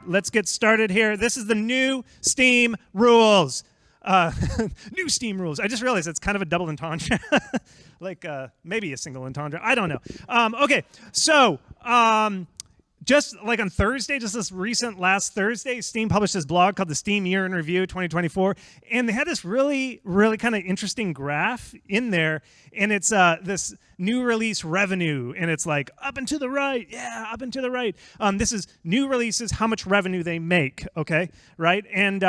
let's get started here. This is the new Steam rules. New Steam rules. I just realized it's kind of a double entendre. Like maybe a single entendre. I don't know. Okay, so just like on Thursday, just this recent last Thursday, Steam published this blog called the Steam Year in Review 2024. And they had this really, really kind of interesting graph in there. And it's this new release revenue. And it's like up and to the right. Yeah, up and to the right. This is new releases, how much revenue they make. Okay, right? And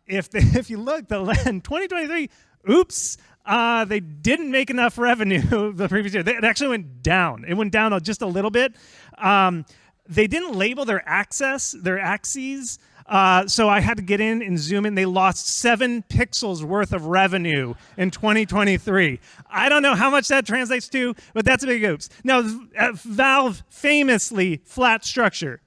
if you look, in 2023, oops. They didn't make enough revenue the previous year. It actually went down. It went down just a little bit. They didn't label their axes, so I had to get in and zoom in. They lost 7 pixels worth of revenue in 2023. I don't know how much that translates to, but that's a big oops. Now, Valve famously flat structure.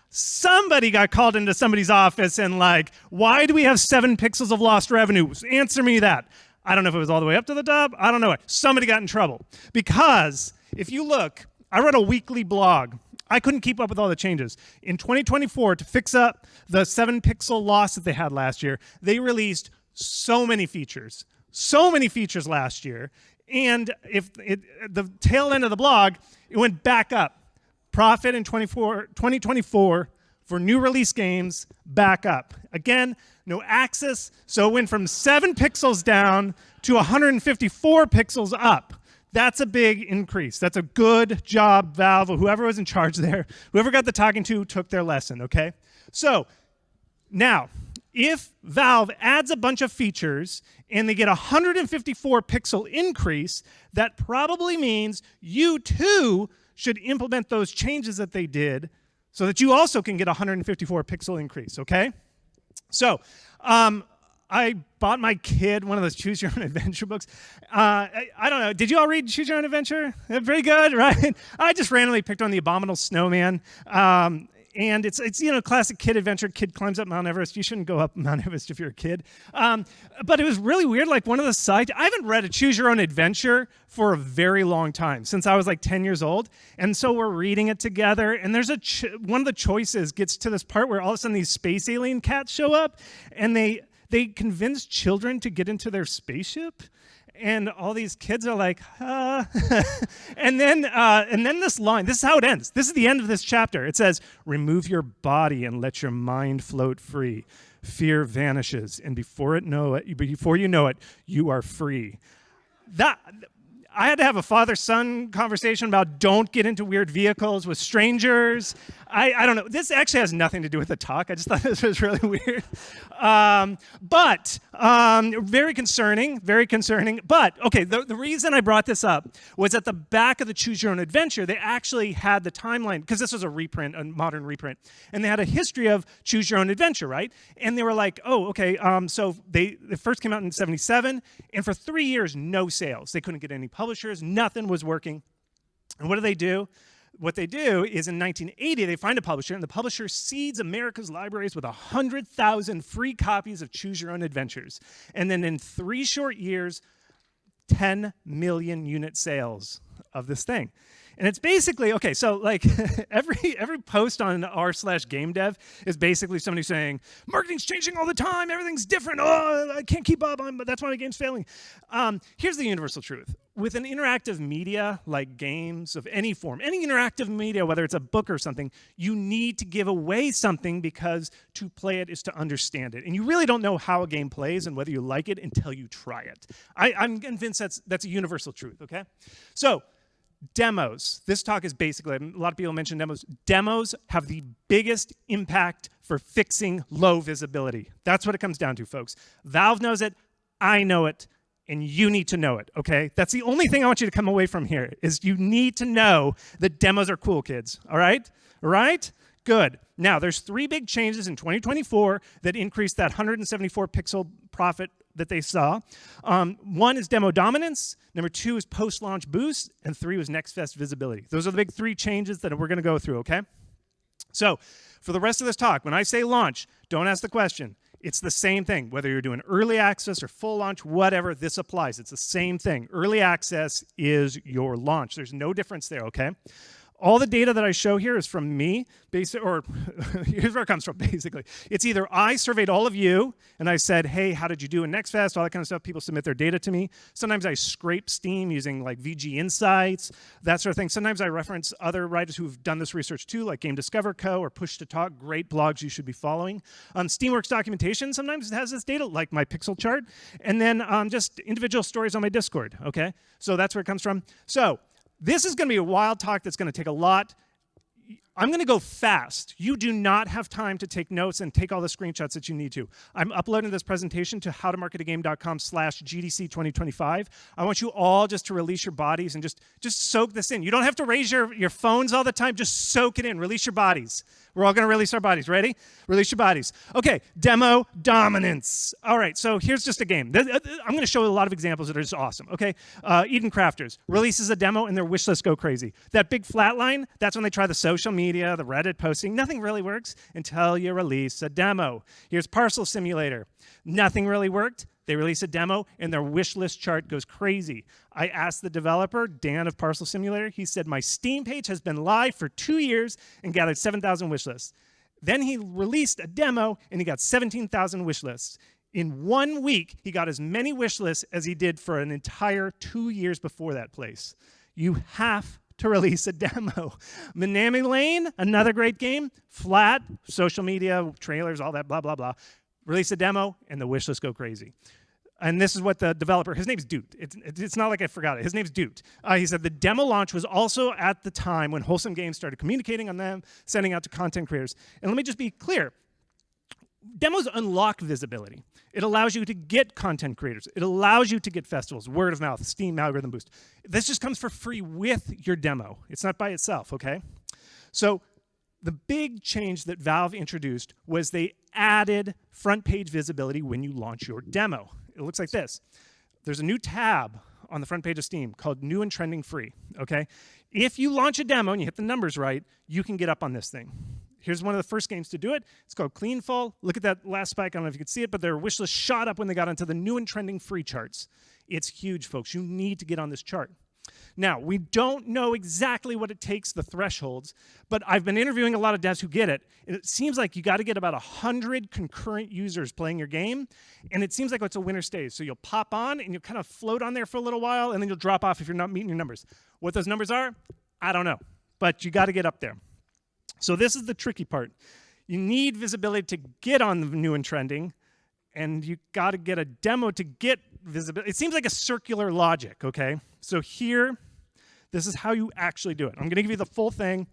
Somebody got called into somebody's office and like, why do we have 7 pixels of lost revenue? Answer me that. I don't know if it was all the way up to the top. I don't know. Somebody got in trouble. Because if you look, I wrote a weekly blog. I couldn't keep up with all the changes. In 2024, to fix up the 7 pixel loss that they had last year, they released so many features last year. And the tail end of the blog, it went back up. Profit in 2024 for new release games, back up. Again, no axis, so it went from 7 pixels down to 154 pixels up. That's a big increase. That's a good job, Valve, or whoever was in charge there. Whoever got the talking to took their lesson, okay? So now, if Valve adds a bunch of features and they get a 154 pixel increase, that probably means you too should implement those changes that they did so that you also can get a 154 pixel increase, okay? So, I bought my kid one of those Choose Your Own Adventure books. I don't know. Did you all read Choose Your Own Adventure? Pretty good, right? I just randomly picked on The Abominable Snowman. And it's classic kid adventure. Kid climbs up Mount Everest. You shouldn't go up Mount Everest if you're a kid. But it was really weird. Like one of the sides, I haven't read a Choose Your Own Adventure for a very long time, since I was like 10 years old. And so we're reading it together. And there's one of the choices gets to this part where all of a sudden these space alien cats show up, and they convince children to get into their spaceship. And all these kids are like, and then this line, this is how it ends. This is the end of this chapter. It says, remove your body and let your mind float free. Fear vanishes, and before you know it, you are free. I had to have a father-son conversation about don't get into weird vehicles with strangers. I don't know. This actually has nothing to do with the talk. I just thought this was really weird. But very concerning, very concerning. But, okay, the reason I brought this up was at the back of the Choose Your Own Adventure, they actually had the timeline, because this was a reprint, a modern reprint, and they had a history of Choose Your Own Adventure, right? And they were like, oh, okay, so they first came out in 1977, and for 3 years, no sales. They couldn't get any publishers. Nothing was working. And what do? What they do is in 1980, they find a publisher, and the publisher seeds America's libraries with 100,000 free copies of Choose Your Own Adventures. And then in 3 short years, 10 million unit sales of this thing. And it's basically, okay, so like every post on r/game dev is basically somebody saying, marketing's changing all the time, everything's different, oh, I can't keep up, but that's why my game's failing. Here's the universal truth. With an interactive media like games of any form, any interactive media, whether it's a book or something, you need to give away something, because to play it is to understand it. And you really don't know how a game plays and whether you like it until you try it. I'm convinced that's a universal truth, okay? So, demos. This talk is basically, a lot of people mention demos. Demos have the biggest impact for fixing low visibility. That's what it comes down to, folks. Valve knows it, I know it, and you need to know it, okay? That's the only thing I want you to come away from here, is you need to know that demos are cool, kids, all right? All right? Good. Now, there's 3 big changes in 2024 that increased that 174 pixel profit that they saw. 1 is demo dominance, number 2 is post-launch boost, and 3 was next fest visibility. Those are the big 3 changes that we're gonna go through, okay? So, for the rest of this talk, when I say launch, don't ask the question. It's the same thing. Whether you're doing early access or full launch, whatever, this applies. It's the same thing. Early access is your launch. There's no difference there, okay? All the data that I show here is from me, or here's where it comes from, basically. It's either I surveyed all of you, and I said, hey, how did you do in NextFest, all that kind of stuff. People submit their data to me. Sometimes I scrape Steam using like VG Insights, that sort of thing. Sometimes I reference other writers who've done this research too, like Game Discover Co. or Push to Talk, great blogs you should be following. Steamworks documentation sometimes has this data, like my pixel chart, and then just individual stories on my Discord, okay? So that's where it comes from. So this is going to be a wild talk that's going to take a lot. I'm going to go fast. You do not have time to take notes and take all the screenshots that you need to. I'm uploading this presentation to howtomarketagame.com/GDC2025. I want you all just to release your bodies and just soak this in. You don't have to raise your phones all the time. Just soak it in. Release your bodies. We're all going to release our bodies. Ready? Release your bodies. Okay, demo dominance. All right, so here's just a game. I'm going to show a lot of examples that are just awesome. Okay, Eden Crafters releases a demo and their wish lists go crazy. That big flat line, that's when they try the social media, the Reddit posting. Nothing really works until you release a demo. Here's Parcel Simulator. Nothing really worked. They release a demo, and their wish list chart goes crazy. I asked the developer, Dan of Parcel Simulator. He said, my Steam page has been live for 2 years and gathered 7,000 wish lists. Then he released a demo, and he got 17,000 wish lists. In 1 week, he got as many wish lists as he did for an entire 2 years before that place. You have to release a demo. Minami Lane, another great game. Flat, social media, trailers, all that, blah, blah, blah. Release a demo, and the wish list go crazy. And this is what the developer, his name's Doot. It's not like I forgot it. His name's Doot. He said the demo launch was also at the time when Wholesome Games started communicating on them, sending out to content creators. And let me just be clear. Demos unlock visibility. It allows you to get content creators. It allows you to get festivals, word of mouth, Steam algorithm boost. This just comes for free with your demo. It's not by itself, okay? So the big change that Valve introduced was they added front page visibility when you launch your demo. It looks like this. There's a new tab on the front page of Steam called New and Trending Free, okay? If you launch a demo and you hit the numbers right, you can get up on this thing. Here's one of the first games to do it. It's called Cleanfall. Look at that last spike. I don't know if you can see it, but their wish list shot up when they got onto the New and Trending Free charts. It's huge, folks. You need to get on this chart. Now, we don't know exactly what it takes, the thresholds, but I've been interviewing a lot of devs who get it. And it seems like you got to get about 100 concurrent users playing your game, and it seems like it's a winner stays. So you'll pop on, and you'll kind of float on there for a little while, and then you'll drop off if you're not meeting your numbers. What those numbers are, I don't know, but you got to get up there. So this is the tricky part. You need visibility to get on the New and Trending, and you got to get a demo to get visibility. It seems like a circular logic, okay? So here, this is how you actually do it. I'm going to give you the full thing.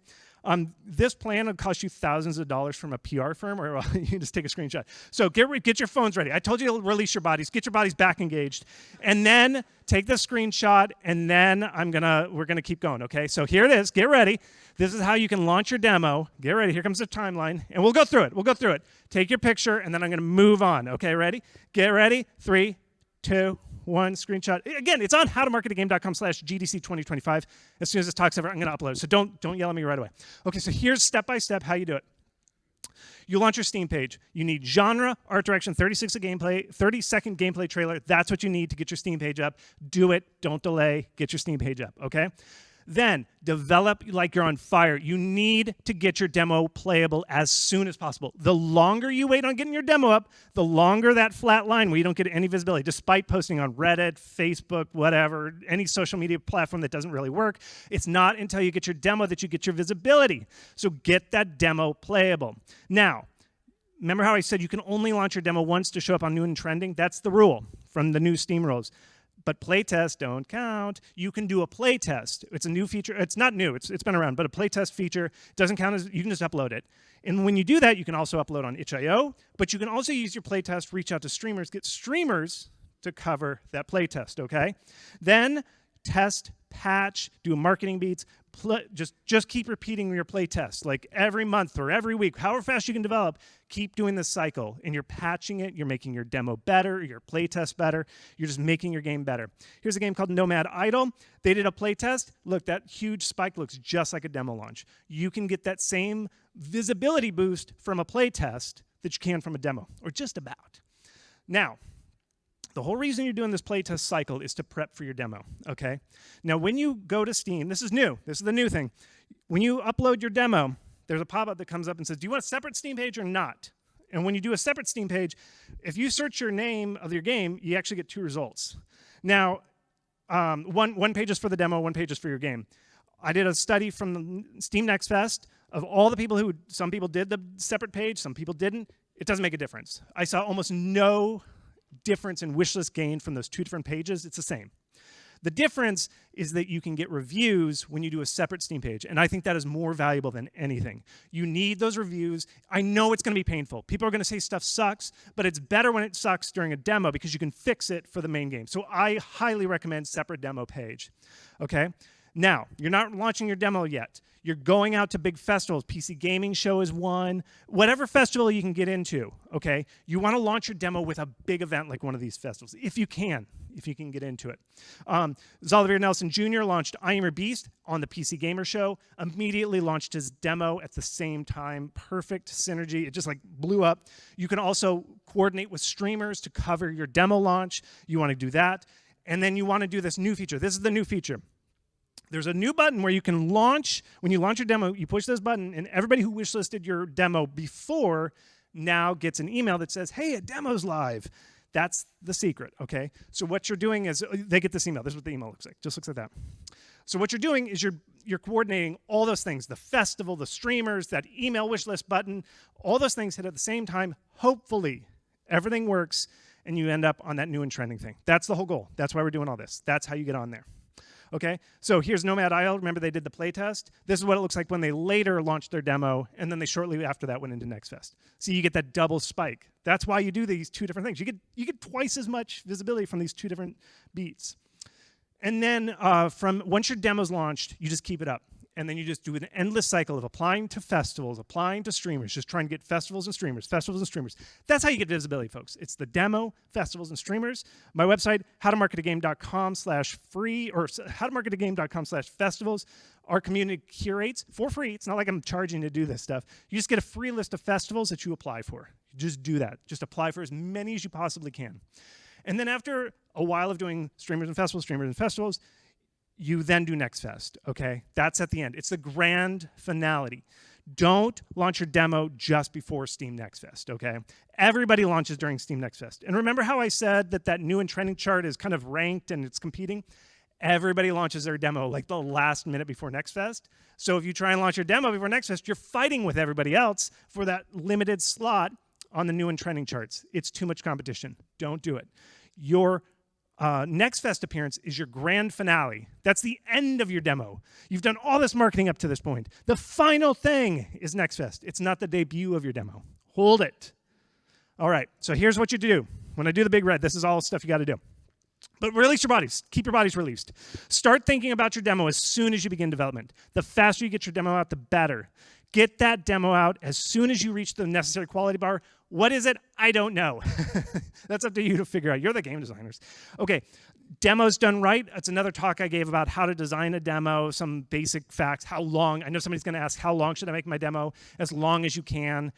This plan will cost you thousands of dollars from a PR firm, or you can just take a screenshot. So get your phones ready. I told you to release your bodies. Get your bodies back engaged. And then take the screenshot, and then we're gonna keep going, okay? So here it is. Get ready. This is how you can launch your demo. Get ready. Here comes the timeline, and we'll go through it. We'll go through it. Take your picture, and then I'm going to move on, okay? Ready? Get ready. 3, 2, 1, screenshot. Again, it's on howtomarketagame.com/GDC2025. As soon as this talk's over, I'm going to upload it. So don't yell at me right away. Okay, so here's step-by-step how you do it. You launch your Steam page. You need genre, art direction, 30-second gameplay trailer. That's what you need to get your Steam page up. Do it. Don't delay. Get your Steam page up, okay? Then develop like you're on fire. You need to get your demo playable as soon as possible. The longer you wait on getting your demo up, the longer that flat line where you don't get any visibility, despite posting on Reddit, Facebook, whatever, any social media platform that doesn't really work. It's not until you get your demo that you get your visibility. So get that demo playable. Now, remember how I said you can only launch your demo once to show up on New and Trending? That's the rule from the new Steam rules. But playtests don't count. You can do a playtest. It's a new feature. It's not new. It's been around. But a playtest feature doesn't count as, you can just upload it. And when you do that, you can also upload on itch.io. But you can also use your playtest, reach out to streamers, get streamers to cover that playtest, okay? Then test, patch, do marketing beats. Just keep repeating your playtest. Like every month or every week, however fast you can develop, keep doing this cycle. And you're patching it. You're making your demo better, your playtest better. You're just making your game better. Here's a game called Nomad Idol. They did a playtest. Look, that huge spike looks just like a demo launch. You can get that same visibility boost from a playtest that you can from a demo, or just about. Now, The whole reason you're doing this playtest cycle is to prep for your demo, okay? Now, when you go to Steam, this is new. This is the new thing. When you upload your demo, there's a pop-up that comes up and says, do you want a separate Steam page or not? And when you do a separate Steam page, if you search your name of your game, you actually get 2 results. Now, one page is for the demo, 1 page is for your game. I did a study from the Steam Next Fest of all the people who, some people did the separate page, some people didn't. It doesn't make a difference. I saw almost no difference in wishlist gain from those 2 different pages. It's the same. The difference is that you can get reviews when you do a separate Steam page, and I think that is more valuable than anything. You need those reviews. I know it's going to be painful. People are going to say stuff sucks, but it's better when it sucks during a demo because you can fix it for the main game. So I highly recommend separate demo page, okay? Now, you're not launching your demo yet. You're going out to big festivals. PC Gaming Show is one. Whatever festival you can get into, okay? You want to launch your demo with a big event like one of these festivals, if you can get into it. Zolliver Nelson Jr. launched I Am Your Beast on the PC Gamer Show, immediately launched his demo at the same time. Perfect synergy. It just like blew up. You can also coordinate with streamers to cover your demo launch. You want to do that. And then you want to do this new feature. This is the new feature. There's a new button where you can launch, when you launch your demo, you push this button, and everybody who wishlisted your demo before now gets an email that says, hey, a demo's live. That's the secret, okay? So what you're doing is, they get this email. This is what the email looks like. Just looks like that. So what you're doing is you're coordinating all those things, the festival, the streamers, that email wishlist button, all those things hit at the same time. Hopefully, everything works, and you end up on that new and trending thing. That's the whole goal. That's why we're doing all this. That's how you get on there. Okay, so here's Nomad Isle. Remember they did the playtest? This is what it looks like when they later launched their demo, and then they shortly after that went into Next Fest. So you get that double spike. That's why you do these 2 different things. You get twice as much visibility from these 2 different beats. And then once your demo's launched, you just keep it up. And then you just do an endless cycle of applying to festivals, applying to streamers, just trying to get festivals and streamers, festivals and streamers. That's how you get visibility, folks. It's the demo, festivals, and streamers. My website, howtomarketagame.com/free, or howtomarketagame.com/festivals. Our community curates for free. It's not like I'm charging to do this stuff. You just get a free list of festivals that you apply for. You just do that. Just apply for as many as you possibly can. And then after a while of doing streamers and festivals, you then do Next Fest, okay? That's at the end. It's the grand finale. Don't launch your demo just before Steam Next Fest, okay? Everybody launches during Steam Next Fest. And remember how I said that new and trending chart is kind of ranked and it's competing? Everybody launches their demo like the last minute before Next Fest. So if you try and launch your demo before Next Fest, you're fighting with everybody else for that limited slot on the new and trending charts. It's too much competition. Don't do it. Your Next Fest appearance is your grand finale. That's the end of your demo. You've done all this marketing up to this point. The final thing is Next Fest. It's not the debut of your demo. Hold it. All right, so here's what you do. When I do the big red, this is all stuff you got to do. But release your bodies. Keep your bodies released. Start thinking about your demo as soon as you begin development. The faster you get your demo out, the better. Get that demo out as soon as you reach the necessary quality bar. What is it? I don't know. That's up to you to figure out. You're the game designers. Okay, demos done right. That's another talk I gave about how to design a demo, some basic facts, how long. I know somebody's going to ask, how long should I make my demo? As long as you can.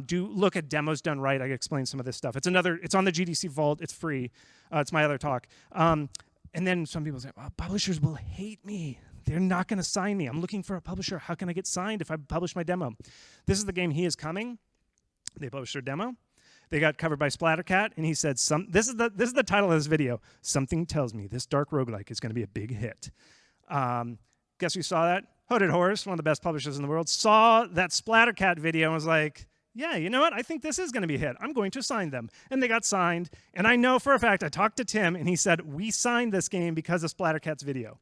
Do look at demos done right. I explained some of this stuff. It's on the GDC Vault. It's free. It's my other talk. And then some people say, well, publishers will hate me. They're not going to sign me. I'm looking for a publisher. How can I get signed if I publish my demo? This is the game He Is Coming. They published their demo. They got covered by Splattercat, and he said, this is the title of this video. Something tells me this dark roguelike is going to be a big hit. Guess who saw that? Hooded Horse, one of the best publishers in the world, saw that Splattercat video and was like, yeah, you know what? I think this is going to be a hit. I'm going to sign them. And they got signed. And I know for a fact, I talked to Tim, and he said, we signed this game because of Splattercat's video.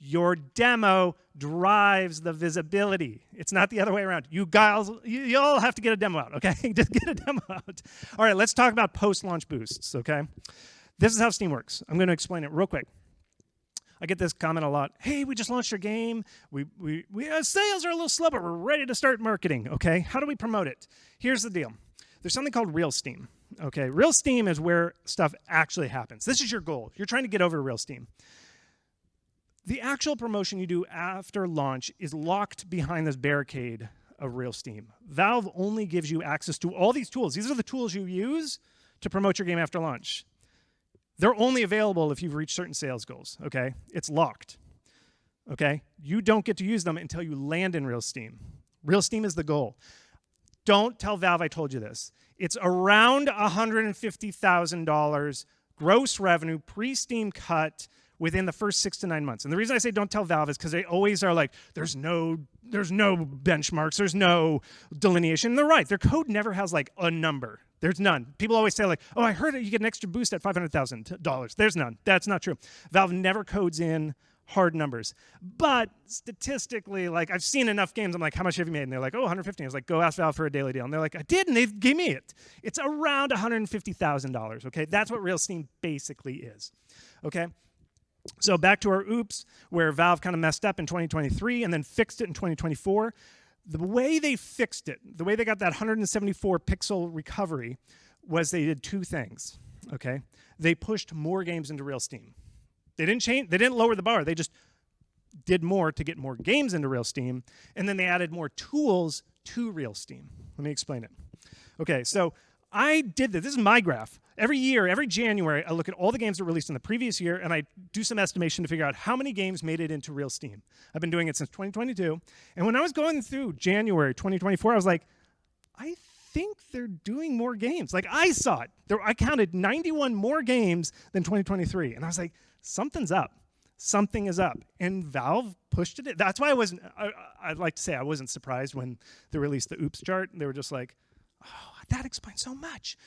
Your demo drives the visibility. It's not the other way around. You guys, you all have to get a demo out, okay? Just get a demo out. All right, let's talk about post-launch boosts, okay? This is how Steam works. I'm going to explain it real quick. I get this comment a lot. Hey, we just launched our game. Sales are a little slow, but we're ready to start marketing, okay? How do we promote it? Here's the deal. There's something called Real Steam, okay? Real Steam is where stuff actually happens. This is your goal. You're trying to get over to Real Steam. The actual promotion you do after launch is locked behind this barricade of Real Steam. Valve only gives you access to all these tools. These are the tools you use to promote your game after launch. They're only available if you've reached certain sales goals, okay? It's locked, okay? You don't get to use them until you land in Real Steam. Real Steam is the goal. Don't tell Valve I told you this. It's around $150,000 gross revenue, pre-Steam cut, within the first 6 to 9 months. And the reason I say don't tell Valve is because they always are like, there's no benchmarks, there's no delineation. And they're right. Their code never has like a number. There's none. People always say like, oh, I heard it, you get an extra boost at $500,000. There's none. That's not true. Valve never codes in hard numbers. But statistically, like I've seen enough games, I'm like, how much have you made? And they're like, oh, 150. I was like, go ask Valve for a daily deal. And they're like, I did, and they gave me it. It's around $150,000, okay? That's what Real Steam basically is, okay? So back to our oops, where Valve kind of messed up in 2023 and then fixed it in 2024. The way they fixed it, the way they got that 174 pixel recovery was they did 2 things, okay? They pushed more games into Real Steam. They didn't lower the bar. They just did more to get more games into Real Steam, and then they added more tools to Real Steam. Let me explain it. Okay, so I did this. This is my graph. Every year, every January, I look at all the games that were released in the previous year, and I do some estimation to figure out how many games made it into Real Steam. I've been doing it since 2022, and when I was going through January 2024, I was like, I think they're doing more games. Like, I saw it. I counted 91 more games than 2023, and I was like, something's up. Something is up. And Valve pushed it. That's why I'd like to say I wasn't surprised when they released the oops chart. They were just like, oh, that explains so much.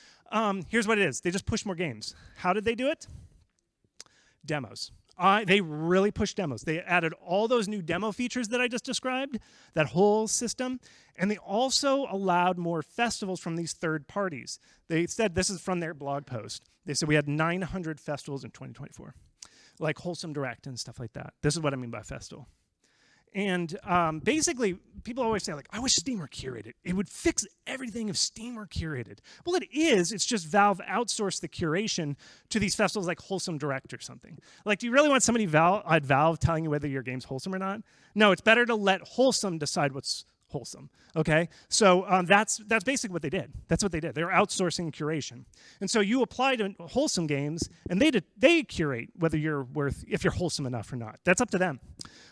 Here's what it is. They just pushed more games. How did they do it? Demos. They really pushed demos. They added all those new demo features that I just described, that whole system, and they also allowed more festivals from these third parties. They said, this is from their blog post, they said we had 900 festivals in 2024, like Wholesome Direct and stuff like that. This is what I mean by festival. And basically, people always say, like, I wish Steam were curated. It would fix everything if Steam were curated. Well, it is. It's just Valve outsourced the curation to these festivals like Wholesome Direct or something. Like, do you really want somebody at Valve telling you whether your game's wholesome or not? No, it's better to let Wholesome decide what's wholesome, okay? So that's basically what they did. That's what they did. They were outsourcing curation. And so you apply to wholesome games, and they curate whether if you're wholesome enough or not. That's up to them.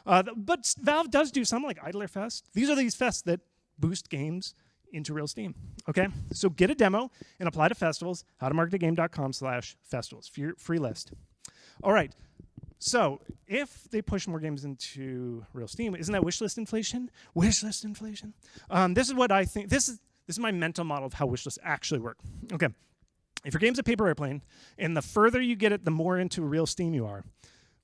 But Valve does do something like Idler Fest. These are these fests that boost games into Real Steam, okay? So get a demo and apply to festivals, howtomarketagame.com/festivals, free list. All right. So if they push more games into Real Steam, isn't that wishlist inflation? Wishlist inflation. This is what I think. This is my mental model of how wishlists actually work. Okay, if your game's a paper airplane, and the further you get it, the more into Real Steam you are.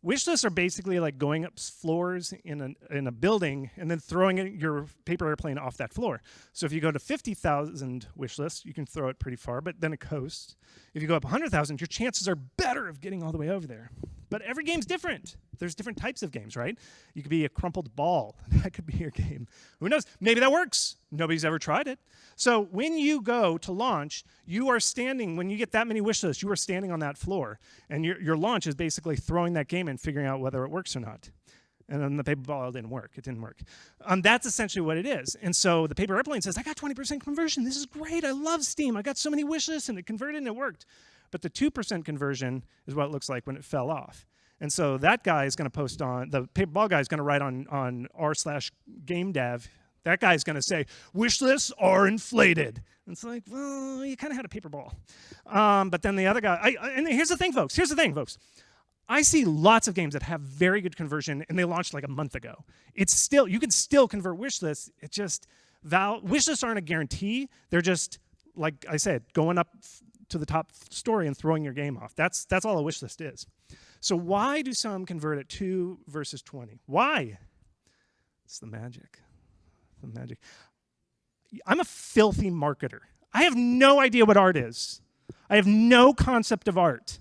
Wishlists are basically like going up floors in a building and then throwing your paper airplane off that floor. So if you go to 50,000 wishlists, you can throw it pretty far, but then it coasts. If you go up 100,000, your chances are better of getting all the way over there. But every game's different. There's different types of games, right? You could be a crumpled ball. That could be your game. Who knows? Maybe that works. Nobody's ever tried it. So when you go to launch, you are standing, when you get that many wish lists, you are standing on that floor. And your launch is basically throwing that game and figuring out whether it works or not. And then the paper ball didn't work. It didn't work. That's essentially what it is. And so the paper airplane says, I got 20% conversion. This is great. I love Steam. I got so many wish lists, and it converted, and it worked. But the 2% conversion is what it looks like when it fell off. And so that guy is going to post on, the paper ball guy is going to write on r/game dev. That guy's going to say, wish lists are inflated. And it's like, well, you kind of had a paper ball. But then the other guy, and here's the thing, folks. I see lots of games that have very good conversion, and they launched like a month ago. It's still, you can still convert wish lists. It just, wish lists aren't a guarantee. They're just, like I said, going up to the top story and throwing your game off. That's all a wish list is. So why do some convert at 2 versus 20? Why? It's the magic. The magic. I'm a filthy marketer. I have no idea what art is. I have no concept of art.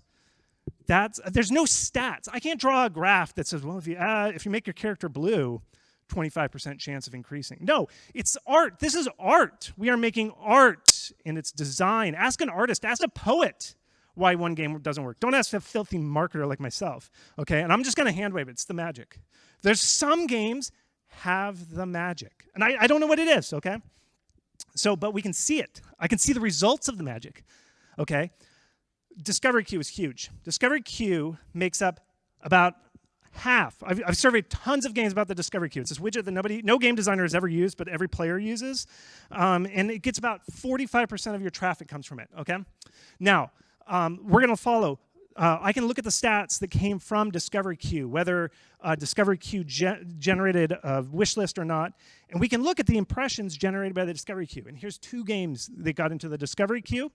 There's no stats. I can't draw a graph that says, well, if you make your character blue, 25% chance of increasing. No, it's art. This is art. We are making art in its design. Ask an artist, ask a poet why one game doesn't work. Don't ask a filthy marketer like myself, okay? And I'm just going to hand wave it. It's the magic. There's some games have the magic. And I don't know what it is, okay? So, but we can see it. I can see the results of the magic, okay? Discovery queue is huge. Discovery queue makes up about half. I've surveyed tons of games about the discovery queue. It's this widget that no game designer has ever used, but every player uses. And it gets about 45% of your traffic comes from it, okay? Now, we're going to follow. I can look at the stats that came from discovery queue, whether discovery queue generated a wish list or not. And we can look at the impressions generated by the discovery queue. And here's 2 games that got into the discovery queue.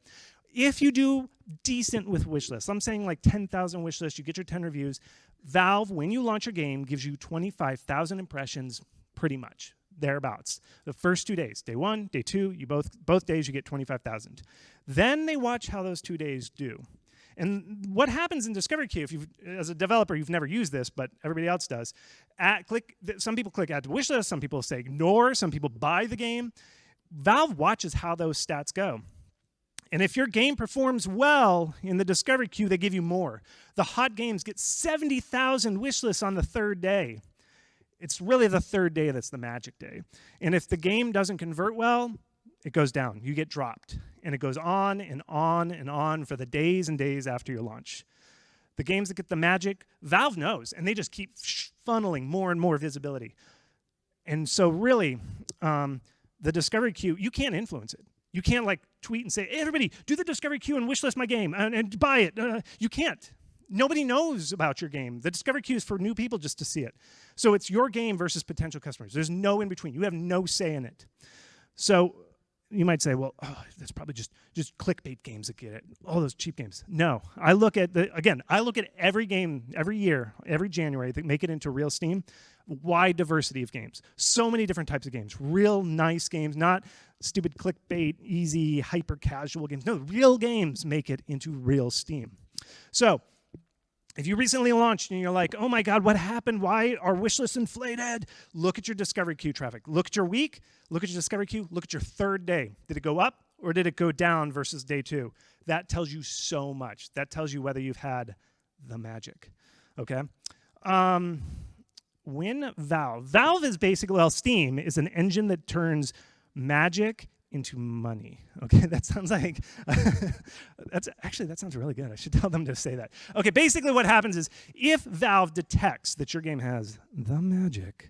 If you do decent with wish lists, I'm saying like 10,000 wish lists, you get your 10 reviews, Valve, when you launch your game, gives you 25,000 impressions, pretty much, thereabouts. The first 2 days, day 1, day 2, you both days you get 25,000. Then they watch how those 2 days do. And what happens in discovery queue, as a developer, you've never used this, but everybody else does. Some people click add to wish list, some people say ignore, some people buy the game. Valve watches how those stats go. And if your game performs well in the discovery queue, they give you more. The hot games get 70,000 wish lists on the 3rd day. It's really the 3rd day that's the magic day. And if the game doesn't convert well, it goes down. You get dropped. And it goes on and on and on for the days and days after your launch. The games that get the magic, Valve knows, and they just keep funneling more and more visibility. And so really, the discovery queue, you can't influence it. You can't like tweet and say, hey, everybody, do the discovery queue and wishlist my game and buy it. You can't. Nobody knows about your game. The discovery queue is for new people just to see it. So it's your game versus potential customers. There's no in between. You have no say in it. So you might say, well, that's probably just clickbait games that get it. All those cheap games. No, I look at every game, every year, every January that make it into real Steam. Wide diversity of games. So many different types of games. Real nice games, not stupid clickbait, easy, hyper casual games. No, real games make it into real Steam. So if you recently launched and you're like, oh my God, what happened? Why are wish lists inflated? Look at your discovery queue traffic. Look at your week, look at your discovery queue, look at your 3rd day. Did it go up or did it go down versus day 2? That tells you so much. That tells you whether you've had the magic, okay? When Valve is basically, well, Steam is an engine that turns magic into money. Okay, that sounds like, that sounds really good. I should tell them to say that. Okay, basically what happens is if Valve detects that your game has the magic,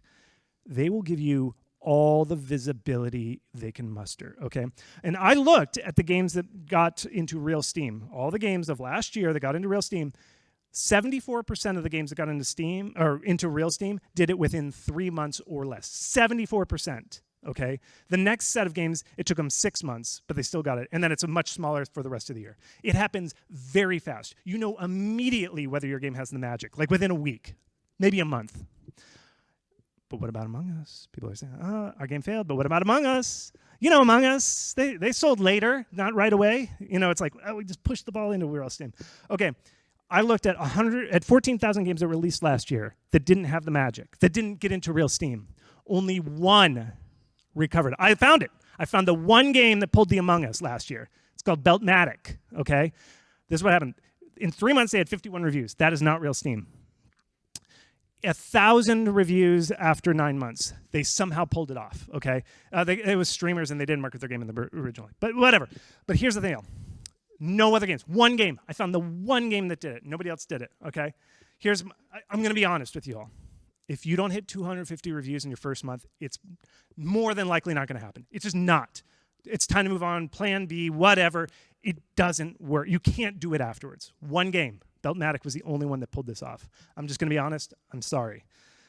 they will give you all the visibility they can muster, okay? And I looked at the games that got into real Steam, all the games of last year that got into real Steam. 74% of the games that got into Steam or into real Steam did it within 3 months or less. 74%. Okay. The next set of games, it took them 6 months, but they still got it. And then it's a much smaller for the rest of the year. It happens very fast. You know immediately whether your game has the magic, like within a week, maybe a month. But what about Among Us? People are saying, our game failed, but what about Among Us? You know, Among Us, they sold later, not right away. You know, it's like, we just pushed the ball into real Steam. Okay. I looked at 14,000 games that were released last year that didn't have the magic, that didn't get into real Steam. Only 1 recovered. I found it. I found the 1 game that pulled the Among Us last year. It's called Beltmatic, okay? This is what happened. In 3 months, they had 51 reviews. That is not real Steam. 1,000 reviews after 9 months. They somehow pulled it off, okay? It was streamers, and they didn't market their game in the originally. But whatever. But here's the thing. No other games. 1 game. I found the 1 game that did it. Nobody else did it, okay? I'm going to be honest with you all. If you don't hit 250 reviews in your first month, it's more than likely not going to happen. It's just not. It's time to move on, plan B, whatever. It doesn't work. You can't do it afterwards. 1 game. Beltmatic was the only one that pulled this off. I'm just going to be honest. I'm sorry.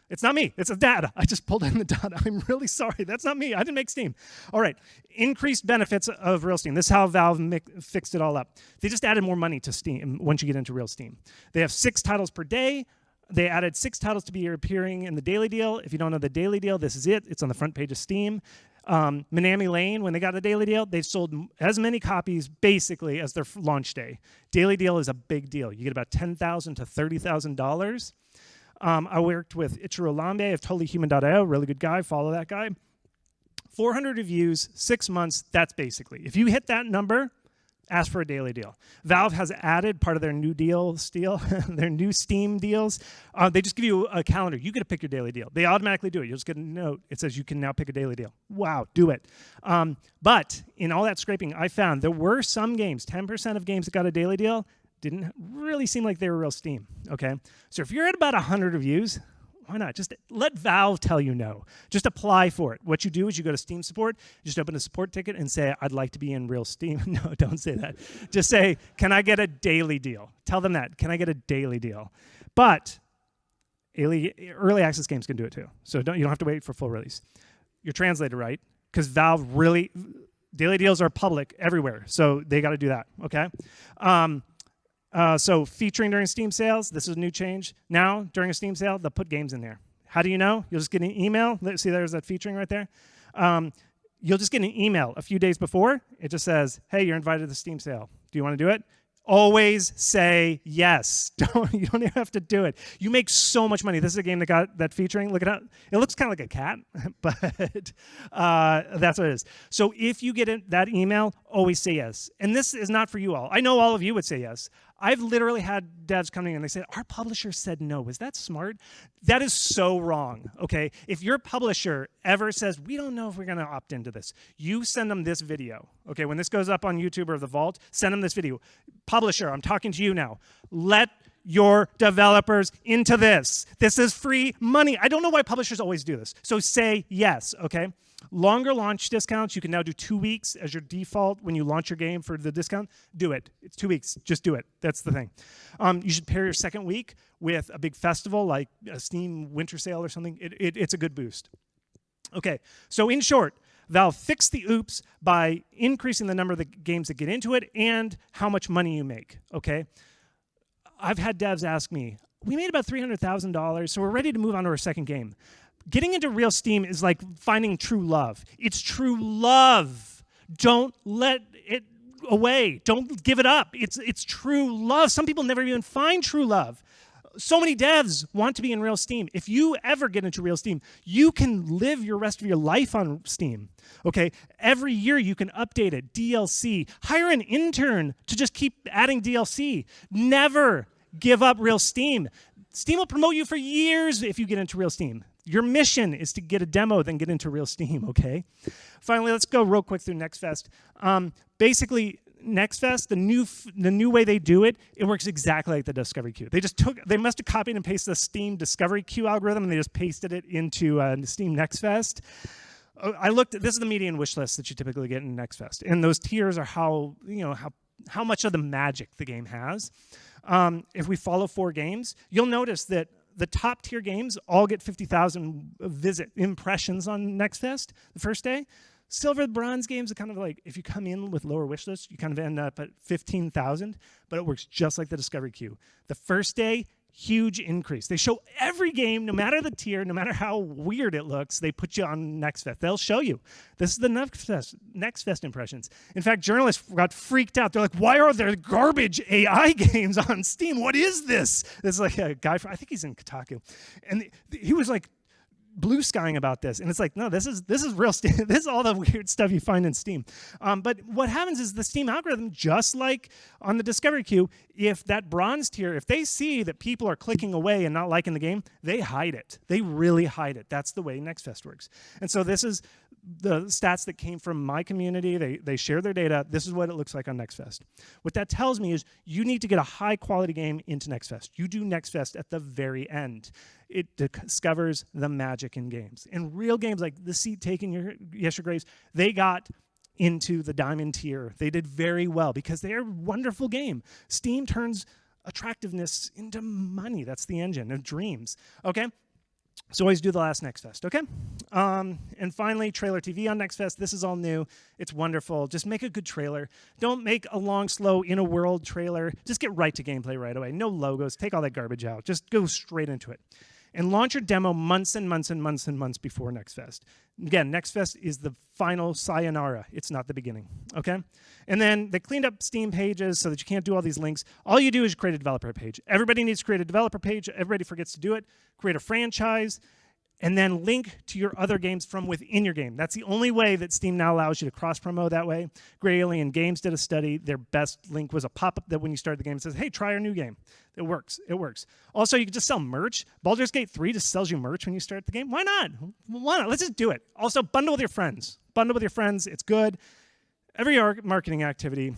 It's not me. It's the data. I just pulled in the data. I'm really sorry. That's not me. I didn't make Steam. All right. Increased benefits of real Steam. This is how Valve fixed it all up. They just added more money to Steam once you get into real Steam. They have 6 titles per day. They added 6 titles to be appearing in the daily deal. If you don't know the daily deal, this is it. It's on the front page of Steam. Minami Lane, when they got the daily deal, they sold as many copies basically as their launch day. Daily deal is a big deal. You get about $10,000 to $30,000. I worked with Ichiro Lambe of TotallyHuman.io, really good guy, follow that guy. 400 reviews, 6 months, that's basically. If you hit that number, ask for a daily deal. Valve has added part of their new their new Steam deals. They just give you a calendar. You get to pick your daily deal. They automatically do it. You'll just get a note. It says you can now pick a daily deal. Wow, do it. But in all that scraping, I found there were some games, 10% of games that got a daily deal, didn't really seem like they were real Steam, okay? So if you're at about 100 reviews, why not? Just let Valve tell you no. Just apply for it. What you do is you go to Steam support, just open a support ticket and say, I'd like to be in real Steam. No, don't say that. Just say, can I get a daily deal? Tell them that. Can I get a daily deal? But early access games can do it too. So you don't have to wait for full release. You're translated right, because Valve really, daily deals are public everywhere. So they got to do that, okay? So featuring during Steam sales, this is a new change. Now, during a Steam sale, they'll put games in there. How do you know? You'll just get an email. See, there's that featuring right there. You'll just get an email a few days before. It just says, hey, you're invited to the Steam sale. Do you want to do it? Always say yes. You don't even have to do it. You make so much money. This is a game that got that featuring. Look at it. It looks kind of like a cat, but that's what it is. So if you get that email, always say yes. And this is not for you all. I know all of you would say yes. I've literally had devs coming in and they say, our publisher said no. Was that smart? That is so wrong, okay? If your publisher ever says, we don't know if we're going to opt into this, you send them this video, okay? When this goes up on YouTube or The Vault, send them this video. Publisher, I'm talking to you now. Let your developers into this. This is free money. I don't know why publishers always do this. So say yes, okay? Longer launch discounts, you can now do 2 weeks as your default when you launch your game for the discount. Do it. It's 2 weeks. Just do it. That's the thing. You should pair your second week with a big festival like a Steam Winter Sale or something. It's a good boost. Okay, so in short, Valve fixed the oops by increasing the number of the games that get into it and how much money you make, okay? I've had devs ask me, we made about $300,000, so we're ready to move on to our second game. Getting into real Steam is like finding true love. It's true love. Don't let it away. Don't give it up. It's true love. Some people never even find true love. So many devs want to be in real Steam. If you ever get into real Steam, you can live your rest of your life on Steam. Okay? Every year you can update it, DLC. Hire an intern to just keep adding DLC. Never give up real Steam. Steam will promote you for years if you get into real Steam. Your mission is to get a demo, then get into real Steam, okay? Finally, let's go real quick through NextFest. Basically, NextFest, the new way they do it, it works exactly like the discovery queue. They must have copied and pasted the Steam discovery queue algorithm, and they just pasted it into Steam NextFest. This is the median wish list that you typically get in NextFest, and those tiers are how much of the magic the game has. If we follow 4 games, you'll notice that the top tier games all get 50,000 impressions on NextFest the first day. Silver, bronze games are kind of like, if you come in with lower wish lists, you kind of end up at 15,000, but it works just like the discovery queue. The first day, huge increase. They show every game, no matter the tier, no matter how weird it looks, they put you on NextFest. They'll show you. This is the NextFest impressions. In fact, journalists got freaked out. They're like, why are there garbage AI games on Steam? What is this? This is like a guy from, I think he's in Kotaku. And he was like, blue skying about this, and it's like, no, this is real Steam. This is all the weird stuff you find in Steam. But what happens is the Steam algorithm, just like on the discovery queue, if that bronze tier, if they see that people are clicking away and not liking the game, they hide it. They really hide it. That's the way NextFest works. And so this is the stats that came from my community. They share their data. This is what it looks like on NextFest. What that tells me is you need to get a high quality game into NextFest. You do NextFest at the very end. It discovers the magic in games. And real games like The Seat Taking Yes Your Graves, they got into the diamond tier. They did very well because they are a wonderful game. Steam turns attractiveness into money. That's the engine of dreams. Okay? So always do the last NextFest, okay? And finally, trailer TV on NextFest. This is all new. It's wonderful. Just make a good trailer. Don't make a long, slow, in-a-world trailer. Just get right to gameplay right away. No logos. Take all that garbage out. Just go straight into it. And launch your demo months and months and months and months before NextFest. Again, NextFest is the final sayonara. It's not the beginning, okay? And then they cleaned up Steam pages so that you can't do all these links. All you do is create a developer page. Everybody needs to create a developer page. Everybody forgets to do it. Create a franchise, and then link to your other games from within your game. That's the only way that Steam now allows you to cross-promo that way. Gray Alien Games did a study. Their best link was a pop-up that when you start the game, it says, hey, try our new game. It works. It works. Also, you can just sell merch. Baldur's Gate 3 just sells you merch when you start the game. Why not? Why not? Let's just do it. Also, bundle with your friends. Bundle with your friends. It's good. Every marketing activity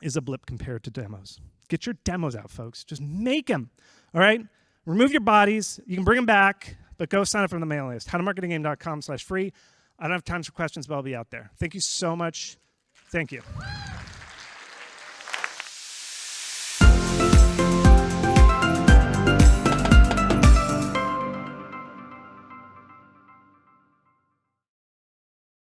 is a blip compared to demos. Get your demos out, folks. Just make them, all right? Remove your bodies. You can bring them back, but go sign up for the mailing list. howtomarketagame.com/free. I don't have time for questions, but I'll be out there. Thank you so much. Thank you.